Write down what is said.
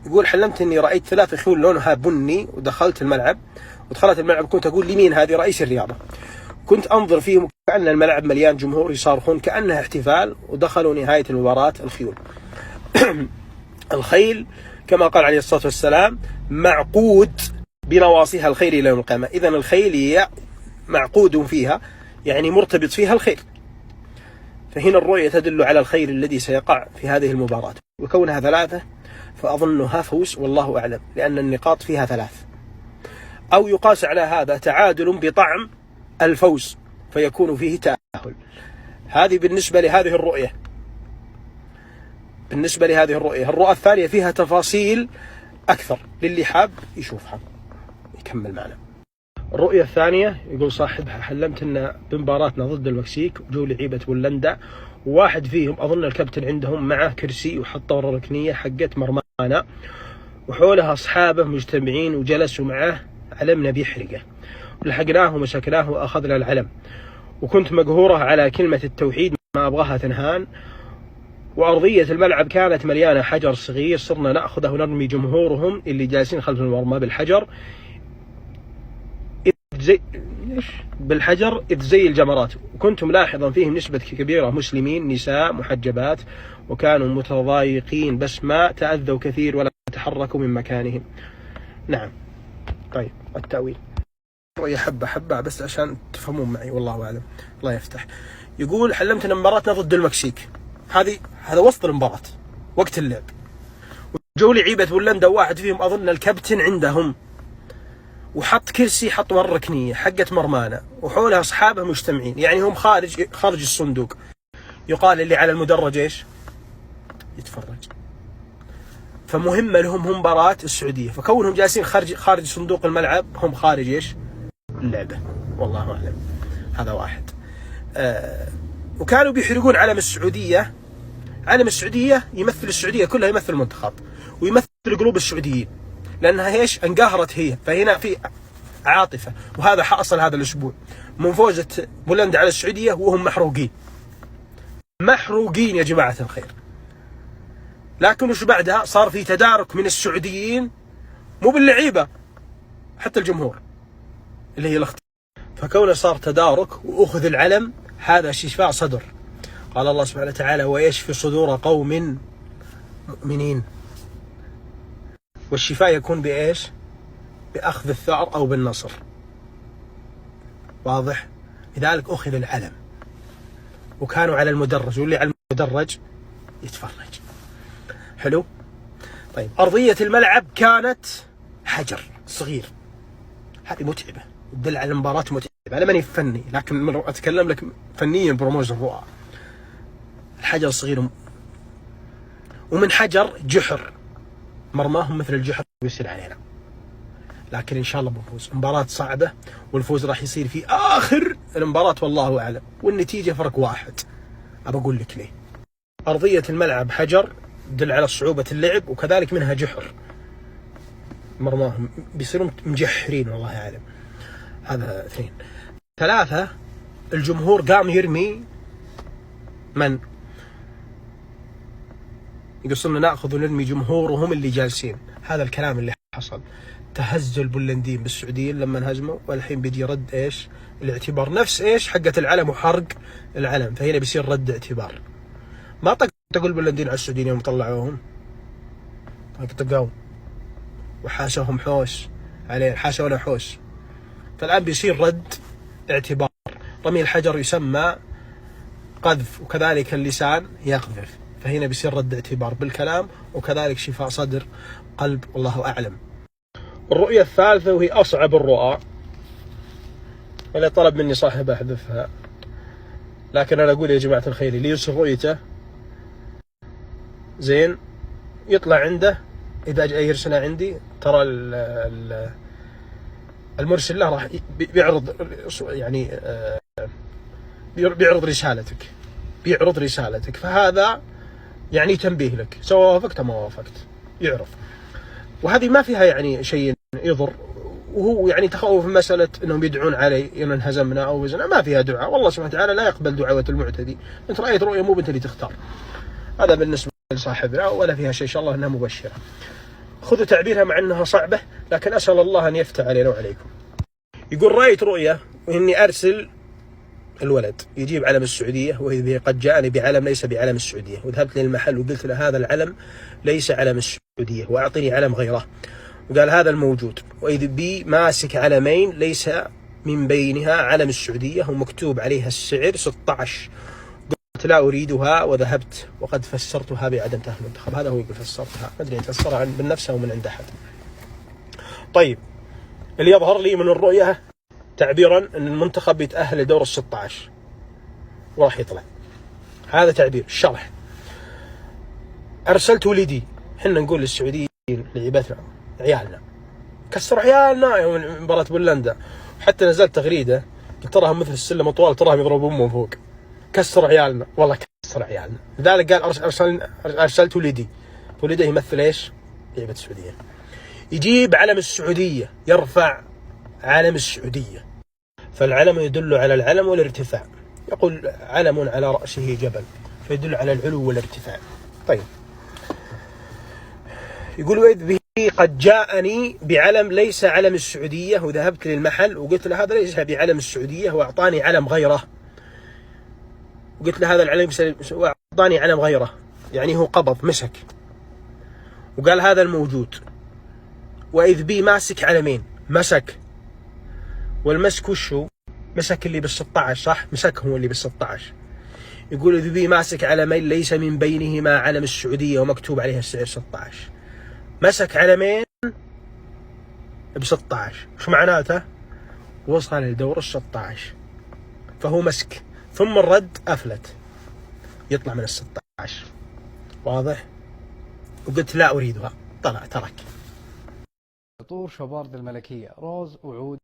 يقول حلمت اني رأيت 3 خيول لونها بني ودخلت الملعب، ودخلت الملعب كنت اقول لمين هذه رئيس الرياضة، كنت انظر فيهم كأن الملعب مليان جمهور يصارخون كأنها احتفال، ودخلوا نهاية المباراة الخيول. الخيل كما قال عليه الصلاة والسلام معقود بنواصيها الخير إلى يوم القيامة، إذن الخيل هي معقود فيها يعني مرتبط فيها الخير، فهنا الرؤية تدل على الخير الذي سيقع في هذه المباراة، وكونها 3 فأظنها فوز والله أعلم، لأن النقاط فيها 3، أو يقاس على هذا تعادل بطعم الفوز فيكون فيه تأهل. هذه بالنسبة لهذه الرؤية. الرؤية الثانية فيها تفاصيل أكثر للي حاب يشوفها يكمل معنا. الرؤية الثانية يقول صاحبها حلمت أن بمباراتنا ضد المكسيك وجو لعيبة بولندا، وواحد فيهم أظن الكابتن عندهم معه كرسي وحطوا الركنية حقت مرمانا وحولها أصحابه مجتمعين وجلسوا معه علمنا بيحرقه، ولحقناه ومسكناه وأخذنا العلم، وكنت مقهورة على كلمة التوحيد ما أبغاها تنهان، وأرضية الملعب كانت مليانة حجر صغير صرنا نأخذه ونرمي جمهورهم اللي جالسين خلف المرمى بالحجر إذ زي الجمرات، وكنت ملاحظا فيهم نسبة كبيرة مسلمين نساء محجبات، وكانوا متضايقين بس ما تأذوا كثير ولا تحركوا من مكانهم. نعم. طيب التأويل رؤية حبة بس عشان تفهمون معي والله أعلم. الله يفتح. يقول حلمت أن مباراتنا ضد المكسيك، هذا وسط المباراة وقت اللعب، وجو لعيبة بولندا واحد فيهم أظن الكابتن عندهم وحط كرسي حط ورا الركنية حقت مرمانا وحولها أصحابه مجتمعين، يعني هم خارج الصندوق. يقال اللي على المدرج إيش يتفرج، فمهمة لهم هم مباراة السعودية، فكونهم جالسين خارج صندوق الملعب هم خارج إيش اللعبة والله أعلم. هذا واحد. وكانوا بيحرقون علم السعودية. علم السعودية يمثل السعودية كلها، يمثل المنتخب ويمثل قلوب السعوديين، لأنها إيش انقهرت هي، فهنا في عاطفة، وهذا حصل هذا الأسبوع من فوزة بولندا على السعودية وهم محروقين يا جماعة الخير. لكن وش بعدها صار في تدارك من السعوديين، مو باللعيبة حتى الجمهور اللي هي الاختيار، فكونه صار تدارك وأخذ العلم هذا شفاء صدر. قال الله سبحانه وتعالى ويشفي صدور قوم مؤمنين، والشفاء يكون بإيش؟ بأخذ الثأر أو بالنصر. واضح؟ لذلك أخذ العلم وكانوا على المدرج، واللي على المدرج يتفرج. حلو؟ طيب أرضية الملعب كانت حجر صغير، هذه متعبة تدل على المباراة متعبة. أنا ماني فني لكن أتكلم لك فنيا برموز الرؤى. الحجر صغير ومن حجر جحر مرماهم مثل الجحر يصير علينا، لكن إن شاء الله بنفوز. مباراة صعبة والفوز راح يصير في آخر المباراة والله أعلم، والنتيجة فرق 1. أبى أقول لك ليه. أرضية الملعب حجر تدل على صعوبة اللعب، وكذلك منها جحر مرماهم بيصيرون مجحرين والله أعلم. هذا 2. 3 الجمهور قام يرمي من يقصرنا نأخذ ونرمي جمهورهم اللي جالسين. هذا الكلام اللي حصل. تهزوا البولنديين بالسعوديين لما انهزموا، والحين بيجي رد ايش الاعتبار، نفس ايش حقة العلم وحرق العلم، فهنا بيصير رد اعتبار. ما تقول البولنديين على السعوديين يوم طلعوهم طقوا وحاشوهم حوش عليه، حاشونا حوش، فالآن بيصير رد اعتبار. رمي الحجر يسمى قذف، وكذلك اللسان يقذف، فهنا بيصير رد اعتبار بالكلام، وكذلك شفاء صدر قلب والله أعلم. الرؤية الثالثة وهي أصعب الرؤى، اللي طلب مني صاحب أحذفها، لكن أنا أقول يا جماعة الخير اللي يرسل رؤيته زين يطلع عنده، إذا جاء يرسلها عندي ترى المرسل له راح بيعرض يعني بيعرض رسالتك، فهذا يعني تنبيه لك، سواء وافقت ما وافقت يعرف. وهذه ما فيها يعني شيء يضر، وهو يعني تخوف مسألة انهم يدعون علي ان انهزمنا او وزنا، ما فيها دعاء، والله سبحانه وتعالى لا يقبل دعوة المعتدي. انت رأيت رؤية مو بنت اللي تختار. هذا بالنسبة صاحبنا ولا فيها شيء، إن شاء الله أنها مبشرة. خذوا تعبيرها مع أنها صعبة، لكن أسأل الله أن يفتح علينا وعليكم. يقول رأيت رؤيا وإني أرسل الولد يجيب علم السعودية، وإذ قد جاءني بعلم ليس بعلم السعودية، وذهبت للمحل وقلت له هذا العلم ليس علم السعودية وأعطني علم غيره، وقال هذا الموجود، وإذ بي ماسك علمين ليس من بينها علم السعودية ومكتوب عليها السعر 16. قلت لا أريدها وذهبت وقد فسرتها بعدم تأهل المنتخب. هذا هو يقول فسرتها، ما أدري فسرها من نفسه أو من عند أحد. طيب اللي يظهر لي من الرؤية تعبيرا أن المنتخب بيتأهل لدور ال16 وراح يطلع، هذا تعبير. الشرح: أرسلت ولدي، حنا نقول للسعوديين لعيبتنا عيالنا، كسر عيالنا يوم مباراة بولندا، حتى نزلت تغريدة قلت تراهم مثل السلم طوال، تراهم يضربون امهم فوق، كسر عيالنا، والله كسر عيالنا. لذلك قال أرسلت ولدي، ولده يمثل ايش؟ لعيبة السعودية. يجيب علم السعودية، يرفع علم السعودية، فالعلم يدل على العلم والارتفاع، يقول علم على رأسه جبل فيدل على العلو والارتفاع. طيب يقول وإذ به قد جاءني بعلم ليس علم السعودية وذهبت للمحل وقلت له هذا ليس بعلم السعودية وأعطاني علم غيره، وقلت له هذا العلم وأعطاني علم غيره، يعني هو قبض مسك، وقال هذا الموجود، وإذ بي ماسك علمين، مسك، والمسك وشو؟ مسك اللي بال16 صح؟ مسك هو اللي بال16. يقول إذ بي ماسك علمين ليس من بينهما علم السعودية ومكتوب عليها السعر 16. مسك علمين ب16، شو معناته؟ وصل لدور ال16، فهو مسك ثم الرد أفلت، يطلع من ال16. واضح؟ وقلت لا أريدها، طلع ترك. عطور شوبارد الملكية، روز وعود.